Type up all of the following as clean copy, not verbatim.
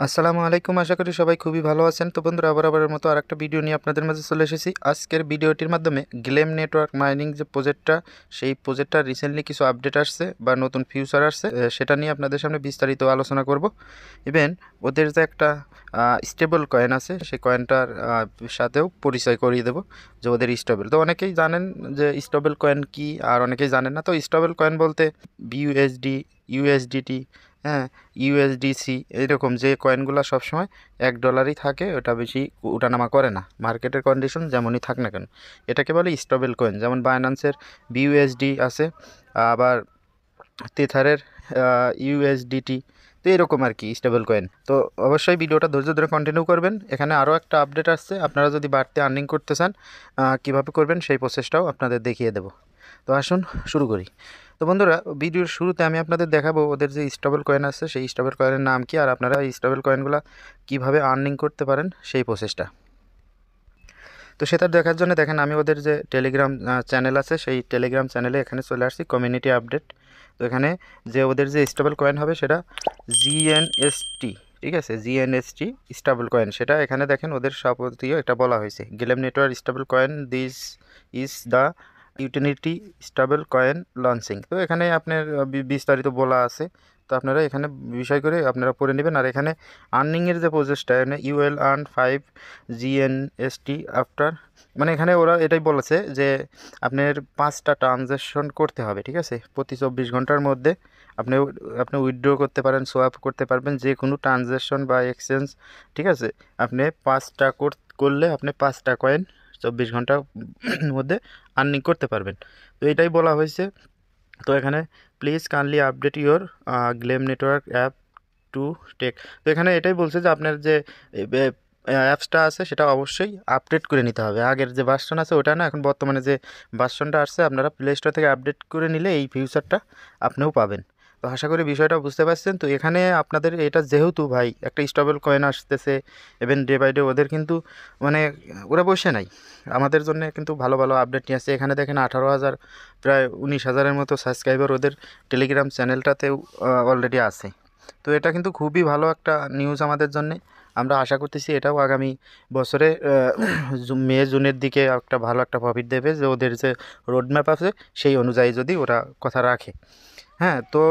আসসালামু আলাইকুম। আশা করি সবাই খুবই ভালো আছেন। তো বন্ধুরা, আবারের মতো আরেকটা ভিডিও নিয়ে আপনাদের মাঝে চলে এসেছি। আজকের ভিডিওটির মাধ্যমে গ্লেম নেটওয়ার্ক মাইনিং যে প্রজেক্টটা, সেই প্রজেক্টটা রিসেন্টলি কিছু আপডেট আসছে বা নতুন ফিউচার আসছে, সেটা নিয়ে আপনাদের সামনে বিস্তারিত আলোচনা করব। ইভেন ওদের যে একটা স্টেবল কয়েন আছে, সেই কয়েনটার সাথেও পরিচয় করিয়ে দেবো যে ওদের স্টেবল। তো অনেকেই জানেন যে স্টেবল কয়েন কি, আর অনেকেই জানেন না। তো স্টেবল কয়েন বলতে বিইউএসডি, ইউএসডিটি, হ্যাঁ, ইউএসডিসি, এইরকম যে কয়েনগুলো সবসময় $1 থাকে, ওটা বেশি ওঠানামা করে না, মার্কেটের কন্ডিশন যেমনই থাক না কেন। এটাকে বলে স্টেবল কয়েন। যেমন বাইন্যান্সের বিইউএসডি আছে, আবার তেথারের ইউএসডিটি। তো এরকম আর কি স্টেবল কয়েন। তো অবশ্যই ভিডিওটা ধৈর্য ধরে কন্টিনিউ করবেন। এখানে আরও একটা আপডেট আসছে, আপনারা যদি বাড়তি আর্নিং করতে চান কীভাবে করবেন সেই প্রসেসটাও আপনাদের দেখিয়ে দেবো। তো আসুন শুরু করি। তো বন্ধুরা, ভিডিওর শুরুতে আমি আপনাদের দেখাবো ওদের যে স্টেবল কয়েন আছে, সেই স্টেবল কয়েনের নাম কি, আর আপনারা এই স্টেবল কয়েনগুলো কীভাবে আর্নিং করতে পারেন সেই প্রসেসটা। তো সেটা দেখার জন্য দেখেন, আমি ওদের যে টেলিগ্রাম চ্যানেল আছে, সেই টেলিগ্রাম চ্যানেলে এখানে চলে আসছি, কমিউনিটি আপডেট। তো এখানে যে ওদের যে স্টেবল কয়েন হবে সেটা জিএনএসটি, ঠিক আছে, জিএনএসটি স্টেবল কয়েন, সেটা এখানে দেখেন ওদের সভাপতিও এটা বলা হয়েছে, গ্লেম network stable coin, this is the utility stable coin launching. তো এখানে আপনার বিস্তারিত বলা আছে। তো আপনারা এখানে বিষয় করে আপনারা পড়ে নেবেন। আর এখানে আর্নিংয়ের যে প্রসেসটা, এখানে ইউএল আর্ন 5 জিএনএসটি আফটার, মানে এখানে ওরা এটাই বলেছে যে আপনার 5টা ট্রানজ্যাকশন করতে হবে, ঠিক আছে, প্রতি 24 ঘন্টার মধ্যে আপনি আপনি উইথড্র করতে পারেন, সোয়াপ করতে পারবেন, যে কোনো ট্রানজ্যাকশন বা এক্সচেঞ্জ, ঠিক আছে। আপনি 5টা করলে আপনি 5টা কয়েন 24 ঘন্টার মধ্যে আর্নিং করতে পারবেন। তো এটাই বলা হয়েছে। তো এখানে please kindly update your glam network app to take. তো এখানে এটাই বলছে যে আপনার যে অ্যাপসটা আছে সেটা অবশ্যই আপডেট করে নিতে হবে। আগের যে ভার্সন আছে ওটা না, এখন বর্তমানে যে ভার্সনটা আসছে, আপনারা প্লে স্টোর থেকে আপডেট করে নিলে এই ফিউচারটা আপনিও পাবেন। তো আশা করি বিষয়টা বুঝতে পারছেন। তো এখানে আপনাদের এটা যেহেতু ভাই একটা স্টেবল কয়েন আসতেছে, এবং ডে বাই ডে ওদের কিন্তু মানে ওরা বসে নাই, আমাদের জন্য কিন্তু ভালো ভালো আপডেট নিয়ে আসছে। এখানে দেখেন 18,000, প্রায় 19,000-এর মতো সাবস্ক্রাইবার ওদের টেলিগ্রাম চ্যানেলটাতেও অলরেডি আছে। তো এটা কিন্তু খুবই ভালো একটা নিউজ আমাদের জন্যে। আমরা আশা করতেছি এটাও আগামী বছরে মে জুনের দিকে একটা ভালো একটা প্রফিট দেবে, যে ওদের যে রোডম্যাপ আছে সেই অনুযায়ী যদি ওরা কথা রাখে। হ্যাঁ, তো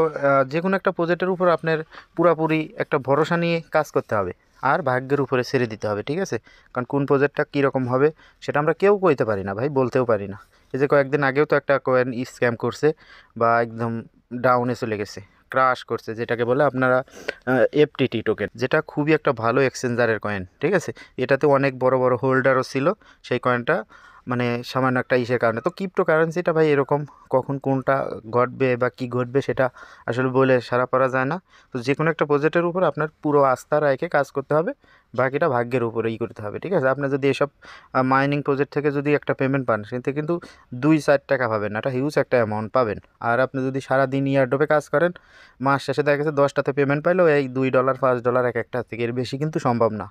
যে কোনো একটা প্রজেক্টের উপর আপনার পুরাপুরি একটা ভরসা নিয়ে কাজ করতে হবে, আর ভাগ্যের উপরে ছেড়ে দিতে হবে, ঠিক আছে। কারণ কোন প্রজেক্টটা কীরকম হবে সেটা আমরা কেউ কইতে পারি না ভাই, বলতেও পারি না। এই যে কয়েকদিন আগেও তো একটা কয়েন স্ক্যাম করছে, বা একদম ডাউনে চলে গেছে, ক্রাশ করছে, যেটাকে বলে আপনারা এফটিটি টোকেন, যেটা খুবই একটা ভালো এক্সচেঞ্জারের কয়েন, ঠিক আছে। এটাতে অনেক বড় বড় হোল্ডারও ছিল সেই কয়েনটা, মানে সামান্য একটা ইসের কারণে। তো ক্রিপ্টো কারেন্সিটা ভাই এরকম, কখন কোনটা ঘটবে বা কি ঘটবে সেটা আসলে বলে সারা পারা যায় না। তো যে কোনো একটা প্রজেক্টের উপর আপনার পুরো আস্থা রেখে কাজ করতে হবে, বাকিটা ভাগ্যের উপরে করতে হবে, ঠিক আছে। আপনি যদি এসব মাইনিং প্রজেক্ট থেকে যদি একটা পেমেন্ট পান, সেতে কিন্তু 2-4 টাকা পাবেন না, এটা হিউজ একটা অ্যামাউন্ট পাবেন। আর আপনি যদি সারাদিন ইয়ারড্রপে কাজ করেন, মাস শেষে দেখা গেছে 10টাতে পেমেন্ট পাইলেও এই $2 $5 এক একটা থেকে, এর বেশি কিন্তু সম্ভব না।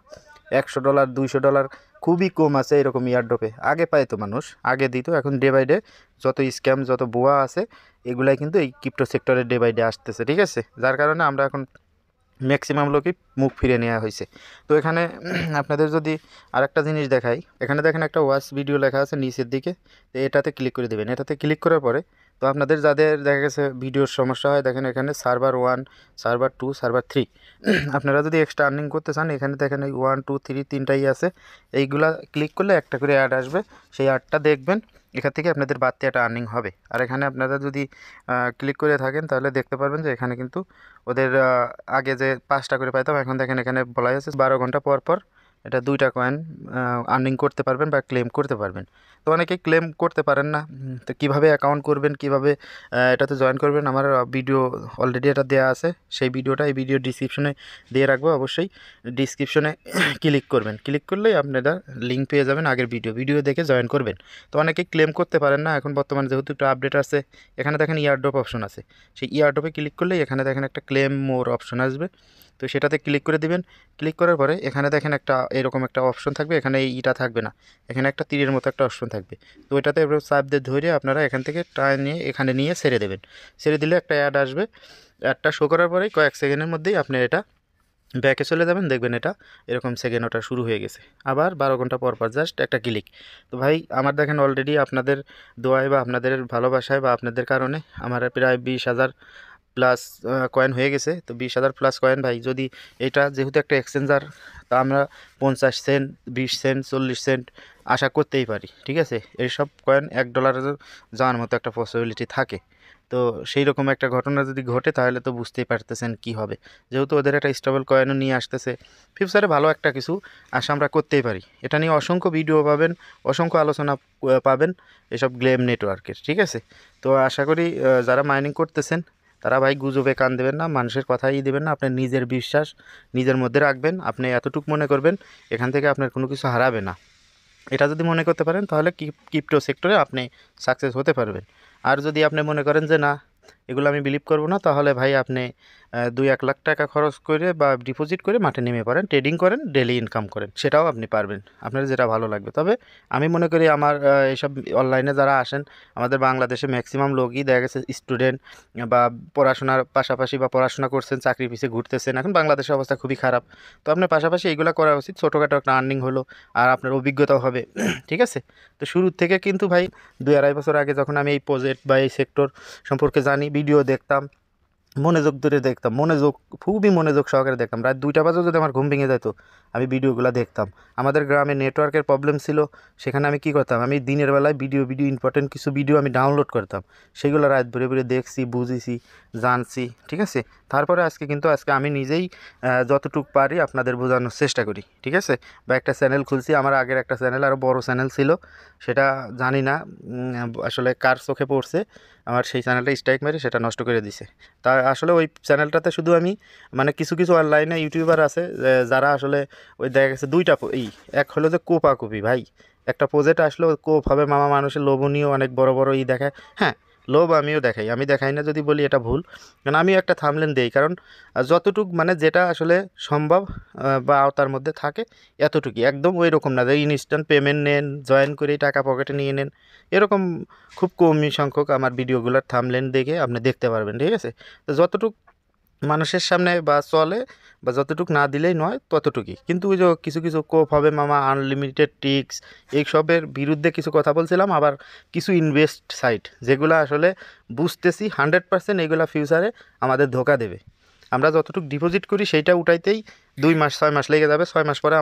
$100 $200 খুবই কম আছে এরকম ইয়ারড্রপে। আগে পাইতো মানুষ, আগে দিত, এখন ডে বাই ডে যত স্ক্যাম যত ভুয়া আছে এগুলাই কিন্তু এই ক্রিপ্টো সেক্টরে ডে বাই ডে আসতেছে, ঠিক আছে। যার কারণে আমরা এখন ম্যাক্সিমাম লোকই মুখ ফিরে নেওয়া হয়েছে। তো এখানে আপনাদের যদি আরেকটা জিনিস দেখাই, এখানে দেখেন একটা ওয়াচ ভিডিও লেখা আছে নিচের দিকে। তো এটাতে ক্লিক করে দেবেন। এটাতে ক্লিক করার পরে তো আপনাদের যাদের দেখা গেছে ভিডিওর সমস্যা হয়, দেখেন এখানে সার্ভার 1, সার্ভার 2, সার্ভার 3। আপনারা যদি এক্সট্রা আর্নিং করতে চান, এখানে দেখেন এই 1 2 3 তিনটাই আছে। এইগুলা ক্লিক করলে একটা করে অ্যাড আসবে, সেই অ্যাডটা দেখবেন, এখান থেকে আপনাদের বাড়তি একটা আর্নিং হবে। আর এখানে আপনারা যদি ক্লিক করে থাকেন তাহলে দেখতে পারবেন যে এখানে কিন্তু ওদের আগে যে 5টা করে পাইতাম, এখন দেখেন এখানে বলা আছে 12 ঘন্টা পর পর এটা 2টা কয়েন আর্নিং করতে পারবেন বা ক্লেম করতে পারবেন। তো অনেকেই ক্লেম করতে পারেন না। তো কীভাবে অ্যাকাউন্ট করবেন, কীভাবে এটাতে জয়েন করবেন, আমার ভিডিও অলরেডি এটা দেওয়া আছে। সেই ভিডিওটা এই ভিডিও ডিসক্রিপশনে দিয়ে রাখবো, অবশ্যই ডিসক্রিপশনে ক্লিক করবেন। ক্লিক করলেই আপনারা লিঙ্ক পেয়ে যাবেন আগের ভিডিও দেখে জয়েন করবেন। তো অনেকেই ক্লেম করতে পারেন না এখন বর্তমানে, যেহেতু একটু আপডেট আছে। এখানে দেখেন ইয়ারড্রপ অপশন আছে, সেই ইয়ারড্রপে ক্লিক করলেই এখানে দেখেন একটা ক্লেম মোর অপশন আসবে। তো সেটাতে ক্লিক করে দিবেন। ক্লিক করার পরে এখানে দেখেন একটা এরকম একটা অপশন থাকবে, এখানে এইটা থাকবে না, এখানে একটা তীরের মতো একটা অপশন থাকবে। তো এটাতে চাপ দিয়ে ধরে আপনারা এখান থেকে টান নিয়ে এখানে নিয়ে ছেড়ে দেবেন। ছেড়ে দিলে একটা অ্যাড আসবে। অ্যাডটা শো করার পরেই কয়েক সেকেন্ডের মধ্যেই আপনি এটা ব্যাকে চলে যাবেন, দেখবেন এটা এরকম সেকেন্ড ওটা শুরু হয়ে গেছে। আবার 12 ঘন্টা পর পর জাস্ট একটা ক্লিক। তো ভাই আমার দেখেন অলরেডি আপনাদের দোয়ায় বা আপনাদের ভালোবাসায় বা আপনাদের কারণে আমার প্রায় 20,000 প্লাস কয়েন হয়ে গেছে। তো 20,000 প্লাস কয়েন ভাই, যদি এটা যেহেতু একটা এক্সচেঞ্জার, তা আমরা 50 সেন্ট, 20 সেন্ট, 40 সেন্ট আশা করতেই পারি, ঠিক আছে। এইসব কয়েন $1 যাওয়ার মতো একটা পসিবিলিটি থাকে। তো সেই রকম একটা ঘটনা যদি ঘটে তাহলে তো বুঝতেই পারতেছেন কি হবে। যেহেতু ওদের একটা স্টেবল কয়েনও নিয়ে আসতেছে, ফিউচারে ভালো একটা কিছু আশা আমরা করতেই পারি। এটা নিয়ে অসংখ্য ভিডিও পাবেন, অসংখ্য আলোচনা পাবেন এসব গ্লেম নেটওয়ার্কের, ঠিক আছে। তো আশা করি যারা মাইনিং করতেছেন তারা ভাই গুজবে কান দেবেন না, মানুষের কথাই দেবেন না, আপনার নিজের বিশ্বাস নিজের মধ্যে রাখবেন। আপনি এতটুকু মনে করবেন এখান থেকে আপনার কোনো কিছু হারাবে না। এটা যদি মনে করতে পারেন তাহলে ক্রিপ্টো সেক্টরে আপনি সাকসেস হতে পারবেন। আর যদি আপনি মনে করেন যে না, এগুলো আমি বিলিভ করব না, তাহলে ভাই আপনি 2-1 লাখ টাকা খরচ করে বা ডিপোজিট করে মাঠে নেমে পড়েন, ট্রেডিং করেন, ডেলি ইনকাম করেন, সেটাও আপনি পারবেন, আপনার যেটা ভালো লাগবে। তবে আমি মনে করি আমার এইসব অনলাইনে যারা আসেন, আমাদের বাংলাদেশে ম্যাক্সিমাম লোকই দেখা গেছে স্টুডেন্ট বা পড়াশোনার পাশাপাশি বা পড়াশোনা করছেন, চাকরি পিছিয়ে ঘুরতেছেন। এখন বাংলাদেশের অবস্থা খুবই খারাপ। তো আপনার পাশাপাশি এইগুলো করা উচিত, ছোটোখাটো একটা আর্নিং হলো আর আপনার অভিজ্ঞতাও হবে, ঠিক আছে। তো শুরুর থেকে কিন্তু ভাই 2-2.5 বছর আগে যখন আমি এই প্রজেক্ট বা এই সেক্টর সম্পর্কে জানি, ভিডিও দেখতাম, মনোযোগ ধরে দেখতাম, খুবই মনোযোগ সহকারে দেখতাম। রাত 2টা বাজে যদি আমার ঘুম ভেঙে যেত, আমি ভিডিওগুলো দেখতাম। আমাদের গ্রামে নেটওয়ার্কের প্রবলেম ছিল, সেখানে আমি কী করতাম, আমি দিনের বেলায় ভিডিও ইম্পর্টেন্ট কিছু ভিডিও আমি ডাউনলোড করতাম, সেগুলো রাত ভরে ভরে দেখছি, বুঝেছি, জানছি, ঠিক আছে। তারপরে আজকে আমি নিজেই যতটুকু পারি আপনাদের বোঝানোর চেষ্টা করি, ঠিক আছে। বা একটা চ্যানেল খুলছি, আমার আগের একটা চ্যানেল আরও বড় চ্যানেল ছিল, সেটা জানি না আসলে কার চোখে পড়ছে, আমার সেই চ্যানেলটা স্ট্রাইক মেরে সেটা নষ্ট করে দিছে। তা আসলে ওই চ্যানেলটাতে শুধু আমি মানে কিছু কিছু অনলাইনে ইউটিউবার আছে যারা আসলে ওই দেখা গেছে দুইটা এক হলো যে কোপাকুপি ভাই, একটা প্রজেক্ট আসলে কোপ হবে মামা, মানুষের লোভনীয় অনেক বড় বড় দেখায়। হ্যাঁ, লোভ আমিও দেখাই, আমি দেখাই না যদি বলি এটা ভুল, কারণ আমিও একটা থামলেন দেই, কারণ যতটুক মানে যেটা আসলে সম্ভব বা আওতার মধ্যে থাকে এতটুকুই, একদম ওই রকম না যে ইনস্ট্যান্ট পেমেন্ট নেন, জয়েন করে টাকা পকেটে নিয়ে নেন, এরকম খুব কমই সংখ্যক আমার ভিডিওগুলোর থামলেন দেখে আপনি দেখতে পারবেন, ঠিক আছে। তো যতটুক মানুষের সামনে বা চলে বা যতটুক না দিলেই নয় ততটুকুই, কিন্তু ওই যে কিছু কিছু কোপ হবে মামা, আনলিমিটেড ট্রিক্স, এইসবের বিরুদ্ধে কিছু কথা বলছিলাম। আবার কিছু ইনভেস্ট সাইট যেগুলো আসলে বুঝতেছি 100% এগুলো ফিউচারে আমাদের ধোকা দেবে। আমরা যতটুকু ডিপোজিট করি সেইটা উঠাইতেই 2 মাস 6 মাস লেগে যাবে, 6 মাস পরে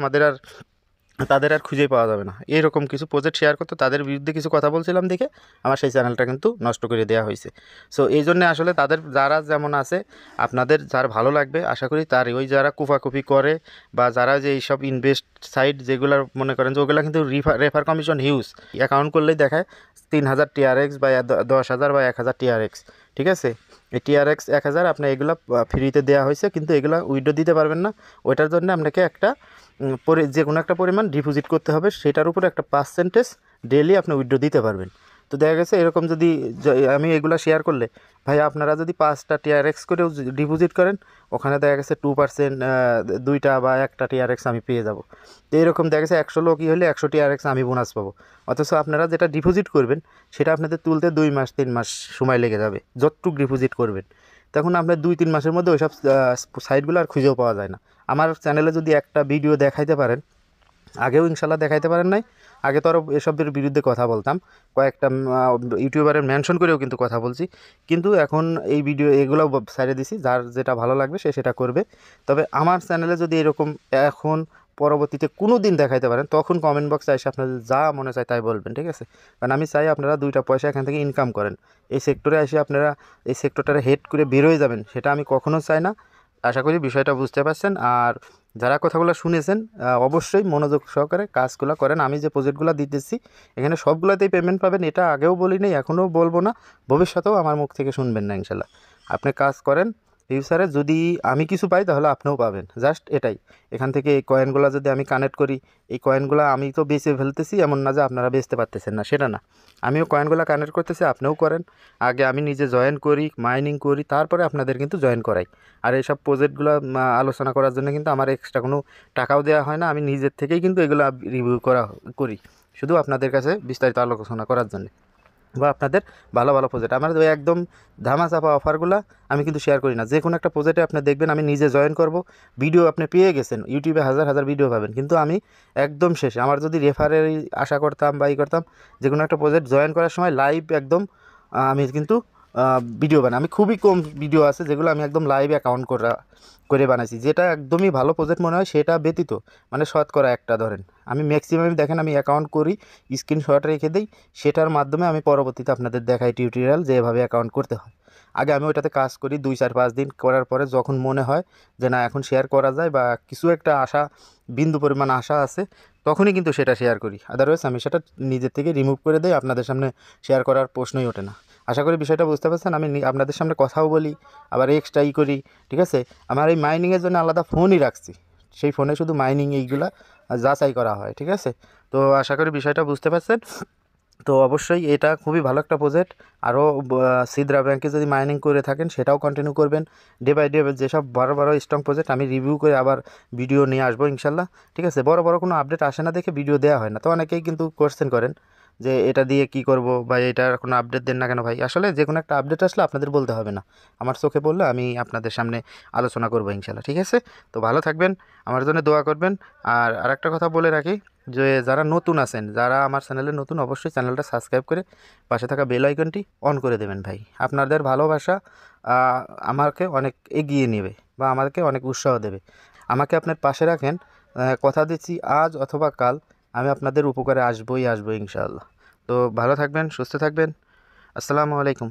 তাদের আর খুঁজেই পাওয়া যাবে না। এরকম কিছু প্রজেক্ট শেয়ার করতো, তাদের বিরুদ্ধে কিছু কথা বলছিলাম দেখে আমার সেই চ্যানেলটা কিন্তু নষ্ট করে দেওয়া হয়েছে। সো এই জন্যে আসলে তাদের যারা যেমন আছে, আপনাদের যার ভালো লাগবে আশা করি তারই, ওই যারা কুফাকুফি করে বা যারা যে এইসব ইনভেস্ট সাইট যেগুলো মনে করেন যে ওগুলো কিন্তু রেফার কমিশন হিউজ, অ্যাকাউন্ট করলেই দেখায় 3,000 TRX বা 10,000 বা 1,000 TRX, ঠিক আছে। এই TRX 1,000 আপনার এগুলো ফ্রিতে দেওয়া হয়েছে, কিন্তু এগুলো উইথড্র দিতে পারবেন না। ওইটার জন্য আপনাকে একটা যে কোনো একটা পরিমাণ ডিপোজিট করতে হবে, সেটার উপরে একটা পার্সেন্টেজ ডেইলি আপনি উইথড্র দিতে পারবেন। তো দেখা গেছে এরকম যদি আমি এগুলো শেয়ার করলে ভাই, আপনারা যদি 5টা TRX করেও ডিপোজিট করেন, ওখানে দেখা গেছে 2% 2টা বা 1টা TRX আমি পেয়ে যাব। তো এরকম দেখা গেছে 100 লোকই হলে 100 TRX আমি বোনাস পাবো। অথচ আপনারা যেটা ডিপোজিট করবেন সেটা আপনাদের তুলতে 2 মাস 3 মাস সময় লেগে যাবে, যতটুকু ডিপোজিট করবেন। তখন আপনার 2-3 মাসের মধ্যে ওইসব সাইটগুলো আর খুঁজেও পাওয়া যায় না। আমার চ্যানেলে যদি একটা ভিডিও দেখাইতে পারেন, আগেও ইনশাল্লাহ দেখাইতে পারেন নাই, আগে তো আরও এসবের বিরুদ্ধে কথা বলতাম, কয়েকটা ইউটিউবারের মেনশন করেও কিন্তু কথা বলছি, কিন্তু এখন এই ভিডিও এগুলো সাইডে দিছি, যার যেটা ভালো লাগবে সে সেটা করবে। তবে আমার চ্যানেলে যদি এরকম এখন পরবর্তীতে কোনো দিন দেখাইতে পারেন, তখন কমেন্ট বক্সে এসে আপনাদের যা মনে চায় তাই বলবেন, ঠিক আছে। কারণ আমি চাই আপনারা 2টা পয়সা এখান থেকে ইনকাম করেন। এই সেক্টরে এসে আপনারা এই সেক্টরটারে হেড করে বেরোয় যাবেন, সেটা আমি কখনো চাই না। আশা করি বিষয়টা বুঝতে পারছেন। আর যারা কথাগুলো শুনেছেন অবশ্যই মনোযোগ সহকারে কাজগুলো করেন। আমি যে প্রজেক্টগুলো দিতেছি এখানে সবগুলোতেই পেমেন্ট পাবেন, এটা আগেও বলি নাই, এখনও বলবো না, ভবিষ্যতেও আমার মুখ থেকে শুনবেন না ইনশাল্লাহ। আপনি কাজ করেন, ফিউচারে যদি আমি কিছু পাই তাহলে আপনিও পাবেন, জাস্ট এটাই। এখান থেকে এই কয়েনগুলো যদি আমি কানেক্ট করি, এই কয়েনগুলো আমি তো বেচে ফেলতেছি, এমন না যে আপনারা বেচতে পারতেছেন না, সেটা না। আমিও কয়েনগুলো কানেক্ট করতেছি, আপনিও করেন। আগে আমি নিজে জয়েন করি, মাইনিং করি, তারপরে আপনাদের কিন্তু জয়েন করাই। আর এইসব প্রজেক্টগুলো আলোচনা করার জন্য কিন্তু আমার এক্সট্রা কোনো টাকাও দেওয়া হয় না, আমি নিজের থেকেই কিন্তু এগুলো রিভিউ করি, শুধু আপনাদের কাছে বিস্তারিত আলোচনা করার জন্য। বা আপনাদের ভালো ভালো প্রজেক্ট আমার ওই একদম ধামাচাপা অফারগুলো আমি কিন্তু শেয়ার করি না। যে কোনো একটা প্রজেক্টে আপনি দেখবেন আমি নিজে জয়েন করব, ভিডিও আপনি পেয়ে গেছেন, ইউটিউবে হাজার হাজার ভিডিও পাবেন, কিন্তু আমি একদম শেষে আমার যদি রেফারের আশা করতাম বা করতাম, যে কোনো একটা প্রজেক্ট জয়েন করার সময় লাইভ একদম আমি কিন্তু ভিডিও বানাই। আমি খুবই কম ভিডিও আছে যেগুলো আমি একদম লাইভ অ্যাকাউন্ট করে বানাইছি, যেটা একদমই ভালো প্রজেক্ট মনে হয় সেটা ব্যতীত, মানে শতকরা একটা ধরেন। আমি ম্যাক্সিমাম দেখেন আমি অ্যাকাউন্ট করি, স্ক্রিনশট রেখে দিই, সেটার মাধ্যমে আমি পরবর্তীতে আপনাদের দেখাই টিউটোরিয়াল যে এভাবে অ্যাকাউন্ট করতে হয়। আগে আমি ওইটাতে কাজ করি 2 4 5 দিন করার পরে যখন মনে হয় যে না এখন শেয়ার করা যায় বা কিছু একটা আশা, বিন্দু পরিমাণ আশা আছে, তখনই কিন্তু সেটা শেয়ার করি। আদারওয়াইজ আমি সেটা নিজের থেকে রিমুভ করে দেই, আপনাদের সামনে শেয়ার করার প্রশ্নই ওঠে না। আশা করি বিষয়টা বুঝতে পারছেন। আমি আপনাদের সামনে কথাও বলি, আবার এক্সট্রাই করি, ঠিক আছে। আমার এই মাইনিংয়ের জন্য আলাদা ফোনই রাখছি, সেই ফোনে শুধু মাইনিং এইগুলা যাচাই করা হয়, ঠিক আছে। তো আশা করি বিষয়টা বুঝতে পারছেন। তো অবশ্যই এটা খুবই ভালো একটা প্রজেক্ট। আরও সিদ্রা ব্যাংকে যদি মাইনিং করে থাকেন সেটাও কন্টিনিউ করবেন। ডে বাই ডে যেসব বড় বড় স্ট্রং প্রজেক্ট আমি রিভিউ করে আবার ভিডিও নিয়ে আসবো ইনশাল্লাহ, ঠিক আছে। বড় বড় কোনো আপডেট আসে না দেখে ভিডিও দেওয়া হয় না, তো অনেকেই কিন্তু কোয়েশ্চেন করেন যে এটা দিয়ে কি করব বা এটার কোনো আপডেট দেন না কেন ভাই। আসলে যে কোনো একটা আপডেট আসলে আপনাদের বলতে হবে না, আমার চোখে পড়লে আমি আপনাদের সামনে আলোচনা করবো ইনশাল্লাহ, ঠিক আছে। তো ভালো থাকবেন, আমার জন্য দোয়া করবেন। আর আরেকটা কথা বলে রাখি, যে যারা নতুন আছেন, যারা আমার চ্যানেলে নতুন, অবশ্যই চ্যানেলটা সাবস্ক্রাইব করে পাশে থাকা বেল আইকনটি অন করে দেবেন ভাই। আপনাদের ভালোবাসা আমাকে অনেক এগিয়ে নেবে বা আমাকে অনেক উৎসাহ দেবে। আমাকে আপনার পাশে রাখেন, কথা দিচ্ছি আজ অথবা কাল আমি আপনাদের উপকারে আসবই ইনশাআল্লাহ। তো ভালো থাকবেন, সুস্থ থাকবেন। আসসালামু আলাইকুম।